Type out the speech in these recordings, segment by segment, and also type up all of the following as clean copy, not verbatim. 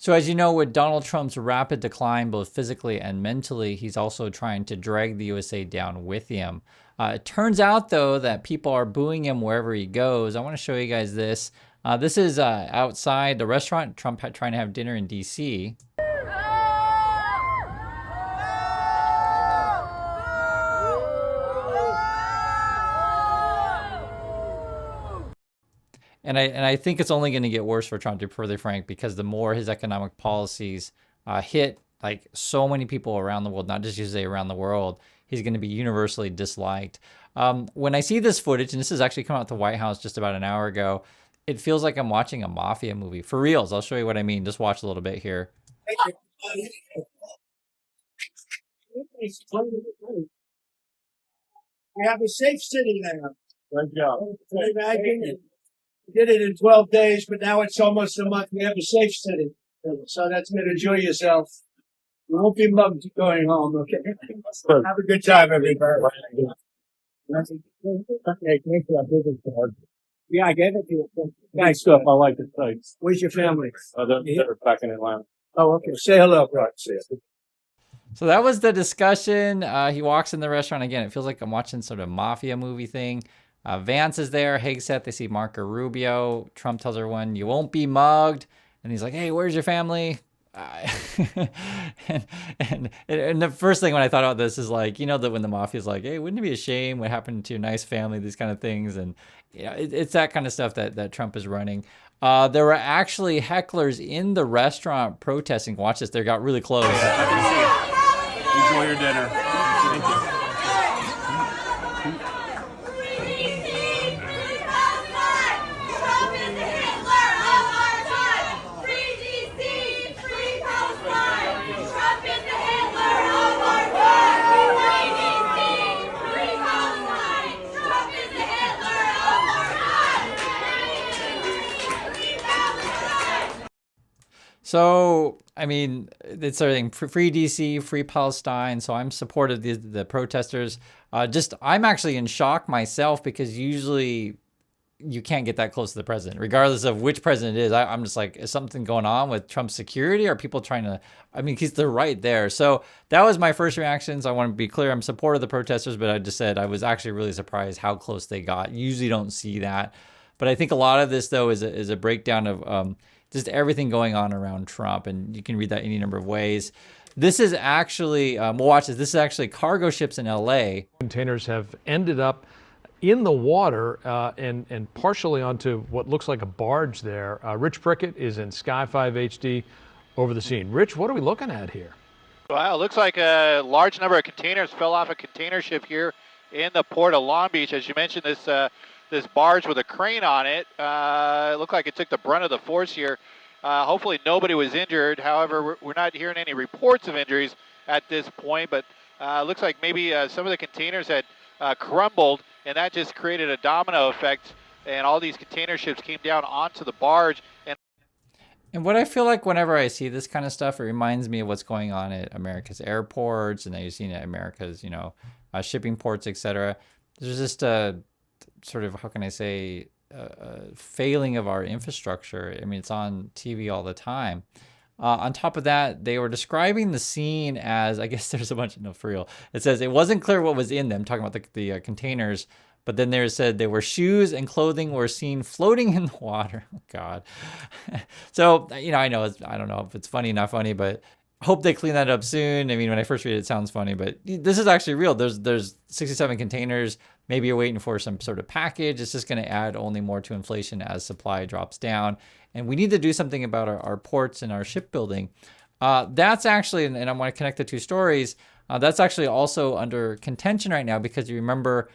So as you know, with Donald Trump's rapid decline, both physically and mentally, he's also trying to drag the USA down with him. It turns out, though, that people are booing him wherever he goes. I want to show you guys this. This is outside the restaurant. Trump trying to have dinner in D.C. And I think it's only going to get worse for Trump, to be perfectly frank, because the more his economic policies hit like so many people around the world, not just USA, around the world, he's going to be universally disliked. When I see this footage, and this has actually come out at the White House just about an hour ago, it feels like I'm watching a mafia movie. For reals, I'll show you what I mean. Just watch a little bit here. We have a safe city now. Good job. Did it in 12 days, but now it's almost a month. We have a safe city. So that's good. Enjoy yourself. You won't be mugged going home, okay? Have a good time, everybody. Yeah, I gave it to you. Nice stuff. I like the sites. Where's your family? They're back in Atlanta. Oh, okay. Say hello, bro. So that was the discussion. He walks in the restaurant again. It feels like I'm watching sort of mafia movie thing. Vance is there. Hegseth. They see Marco Rubio. Trump tells everyone, "You won't be mugged." And he's like, "Hey, where's your family?" And the first thing when I thought about this is like, you know, that when the mafia's like, "Hey, wouldn't it be a shame what happened to your nice family?" These kind of things, and you know, it's that kind of stuff that Trump is running. There were actually hecklers in the restaurant protesting. Watch this. They got really close. Enjoy your dinner. Thank you. So, I mean, it's everything. Free DC, free Palestine. So I'm supportive of the protesters. I'm actually in shock myself because usually you can't get that close to the president, regardless of which president it is. I'm just like, is something going on with Trump's security? Are people trying to, I mean, they're right there. So that was my first reactions. I want to be clear. I'm supportive of the protesters, but I just said I was actually really surprised how close they got. You usually don't see that. But I think a lot of this, though, is a breakdown of just everything going on around Trump. And you can read that any number of ways. This is actually, we'll watch this. This is actually cargo ships in LA. Containers have ended up in the water and partially onto what looks like a barge there. Rich Prickett is in Sky 5 HD over the scene. Rich, what are we looking at here? Well, it looks like a large number of containers fell off a container ship here in the port of Long Beach. As you mentioned, this barge with a crane on it, it looked like it took the brunt of the force here. Hopefully nobody was injured. However, we're not hearing any reports of injuries at this point, but it looks like maybe some of the containers had crumbled, and that just created a domino effect, and all these container ships came down onto the barge. And what I feel like whenever I see this kind of stuff, it reminds me of what's going on at America's airports, and you've seen at America's, shipping ports, etc. There's just a sort of, how can I say, failing of our infrastructure. I mean, it's on TV all the time. On top of that, they were describing the scene as, I guess there's a bunch of, no, for real. It says it wasn't clear what was in them, talking about the containers, but then there said there were shoes and clothing were seen floating in the water. Oh, God. So, I know, I don't know if it's funny, not funny, but hope they clean that up soon. I mean, when I first read it, it sounds funny, but this is actually real. There's 67 containers. Maybe you're waiting for some sort of package. It's just going to add only more to inflation as supply drops down. And we need to do something about our ports and our shipbuilding. That's actually, and I want to connect the two stories, that's actually also under contention right now because you remember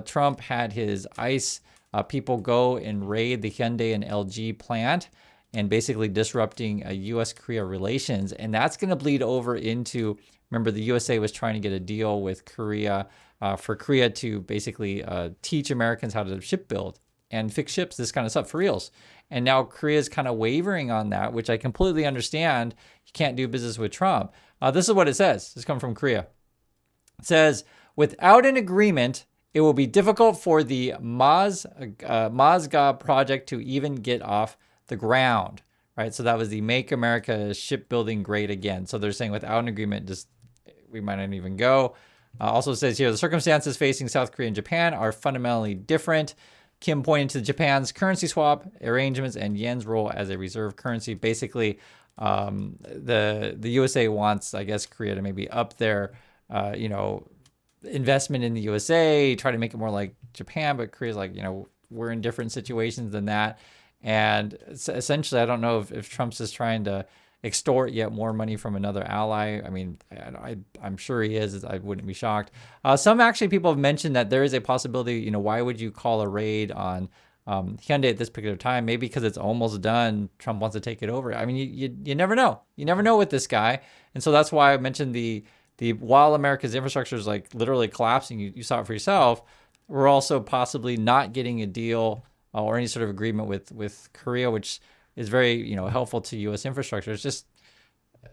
Trump had his ICE people go and raid the Hyundai and LG plant and basically disrupting U.S.-Korea relations. And that's going to bleed over into, remember, the USA was trying to get a deal with Korea for Korea to basically teach Americans how to shipbuild and fix ships, this kind of stuff, for reals. And now Korea is kind of wavering on that, which I completely understand. You can't do business with Trump. This is what it says. This comes from Korea. It says, without an agreement, it will be difficult for the Mazga project to even get off the ground, right? So that was the Make America Shipbuilding Great Again. So they're saying without an agreement, just we might not even go. Also says here, the circumstances facing South Korea and Japan are fundamentally different. Kim pointed to Japan's currency swap arrangements and yen's role as a reserve currency. Basically, the USA wants, I guess, Korea to maybe up their, investment in the USA, try to make it more like Japan, but Korea's like, we're in different situations than that. And essentially, I don't know if Trump's just trying to extort yet more money from another ally. I mean, I'm sure he is. I wouldn't be shocked. Some actually people have mentioned that there is a possibility, why would you call a raid on Hyundai at this particular time? Maybe because it's almost done. Trump wants to take it over. I mean, you never know. You never know with this guy. And so that's why I mentioned the while America's infrastructure is like literally collapsing, you saw it for yourself, we're also possibly not getting a deal or any sort of agreement with Korea, which is very, helpful to U.S. infrastructure. It's just,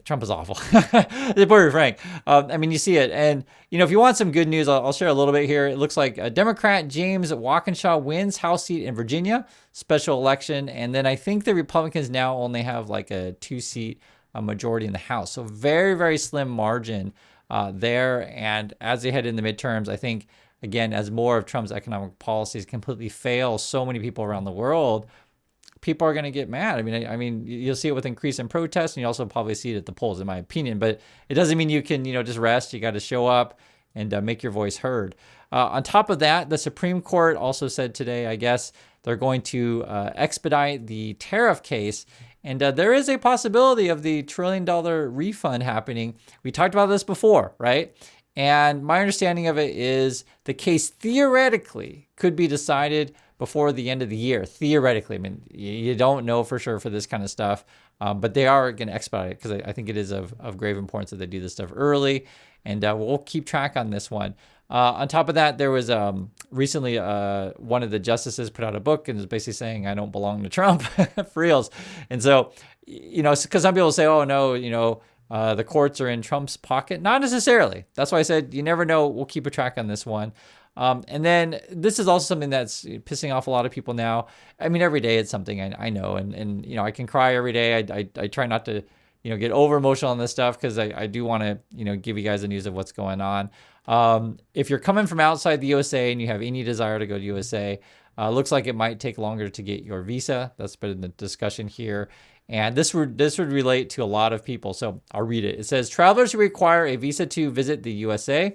Trump is awful. To be very frank. I mean, you see it. And, if you want some good news, I'll share a little bit here. It looks like Democrat James Walkinshaw wins House seat in Virginia, special election. And then I think the Republicans now only have like a 2-seat majority in the House. So very, very slim margin there. And as they head in the midterms, I think, again, as more of Trump's economic policies completely fail so many people around the world, people are going to get mad. I mean, you'll see it with increase in protests, and you also probably see it at the polls, in my opinion. But it doesn't mean you can, just rest. You got to show up and make your voice heard. On top of that, the Supreme Court also said today, I guess, they're going to expedite the tariff case. And there is a possibility of the $1 trillion refund happening. We talked about this before, right? And my understanding of it is the case theoretically could be decided before the end of the year. Theoretically, I mean, you don't know for sure for this kind of stuff, but they are going to expedite it because I think it is of grave importance that they do this stuff early. And we'll keep track on this one. On top of that, there was recently one of the justices put out a book and is basically saying, I don't belong to Trump for reals. And so, because some people say, oh, no, the courts are in Trump's pocket. Not necessarily. That's why I said you never know. We'll keep a track on this one. And then this is also something that's pissing off a lot of people now. I mean, every day it's something I know. And I can cry every day. I try not to, get over emotional on this stuff because I do want to, give you guys the news of what's going on. If you're coming from outside the USA and you have any desire to go to USA, looks like it might take longer to get your visa. That's been the discussion here. And this would relate to a lot of people. So I'll read it. It says, travelers who require a visa to visit the USA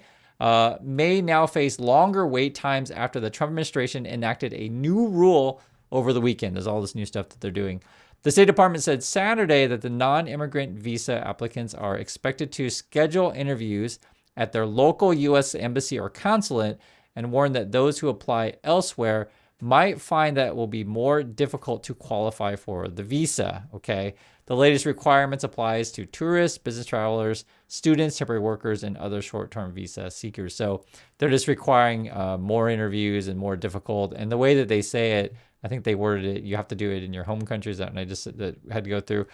may now face longer wait times after the Trump administration enacted a new rule over the weekend. There's all this new stuff that they're doing. The State Department said Saturday that the non-immigrant visa applicants are expected to schedule interviews at their local U.S. embassy or consulate and warned that those who apply elsewhere might find that it will be more difficult to qualify for the visa, okay? The latest requirements applies to tourists, business travelers, students, temporary workers, and other short-term visa seekers. So they're just requiring more interviews and more difficult. And the way that they say it, I think they worded it, you have to do it in your home countries, and I just had to go through,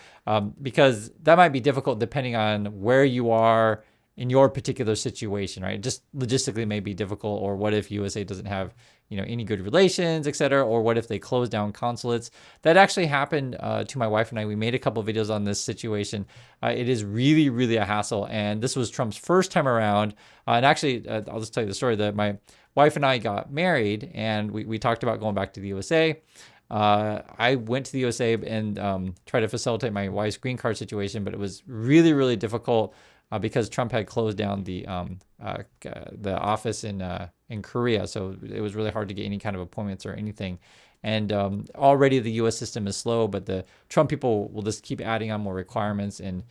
because that might be difficult depending on where you are in your particular situation, right? Just logistically may be difficult, or what if USA doesn't have, any good relations, et cetera, or what if they close down consulates? That actually happened to my wife and I. We made a couple of videos on this situation. It is really, really a hassle, and this was Trump's first time around. And actually, I'll just tell you the story that my wife and I got married, and we talked about going back to the USA. I went to the USA and tried to facilitate my wife's green card situation, but it was really, really difficult because Trump had closed down the office in Korea, so it was really hard to get any kind of appointments or anything. And already the U.S. system is slow, but the Trump people will just keep adding on more requirements and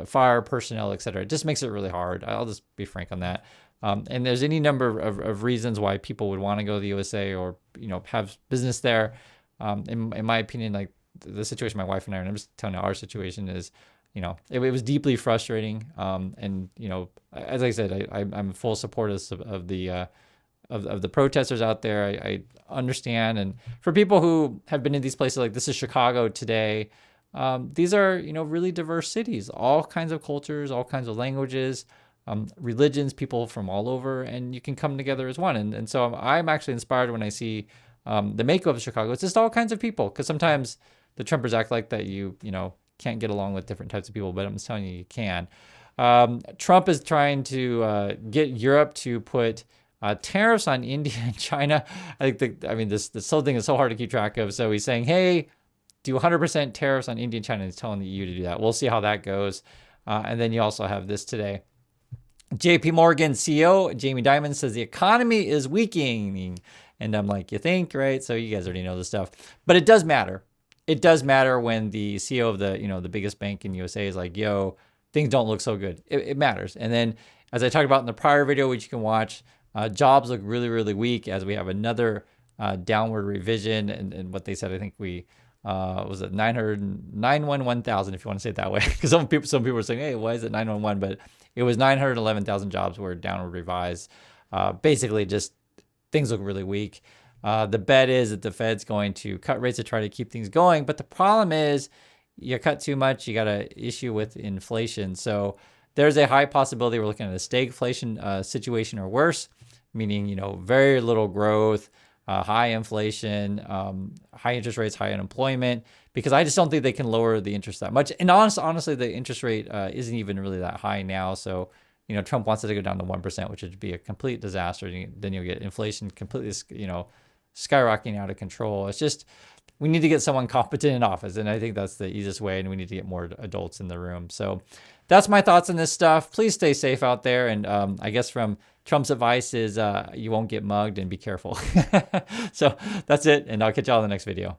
fire personnel, et cetera. It just makes it really hard. I'll just be frank on that. And there's any number of reasons why people would want to go to the USA or have business there. In my opinion, like the situation my wife and I are in, I'm just telling you our situation is. It was deeply frustrating. And, as I said, I'm full support of the protesters out there. I understand. And for people who have been in these places, like this is Chicago today, these are, really diverse cities, all kinds of cultures, all kinds of languages, religions, people from all over, and you can come together as one. And so I'm actually inspired when I see the makeup of Chicago. It's just all kinds of people, because sometimes the Trumpers act like that you know, can't get along with different types of people, but I'm just telling you, you can. Trump is trying to get Europe to put tariffs on India and China. I think this whole thing is so hard to keep track of. So he's saying, hey, do 100% tariffs on India and China. He's telling the EU to do that. We'll see how that goes. And then you also have this today. JP Morgan CEO Jamie Dimon says the economy is weakening. And I'm like, you think, right? So you guys already know this stuff. But it does matter. It does matter when the CEO of the, you know, the biggest bank in USA is like, yo, things don't look so good. It matters. And then, as I talked about in the prior video, which you can watch, jobs look really, really weak as we have another downward revision. And what they said, I think we was it 911,000, if you want to say it that way, because some people are saying, hey, why is it 911? But it was 911,000 jobs were downward revised. Basically, just things look really weak. The bet is that the Fed's going to cut rates to try to keep things going. But the problem is, you cut too much, you got an issue with inflation. So there's a high possibility we're looking at a stagflation situation or worse, meaning, you know, very little growth, high inflation, high interest rates, high unemployment, because I just don't think they can lower the interest that much. And honestly, the interest rate isn't even really that high now. So, you know, Trump wants it to go down to 1%, which would be a complete disaster. Then you'll get inflation completely, you know, skyrocketing out of control. It's just, we need to get someone competent in office. And I think that's the easiest way. And we need to get more adults in the room. So that's my thoughts on this stuff. Please stay safe out there. And I guess from Trump's advice is you won't get mugged and be careful. So that's it. And I'll catch y'all in the next video.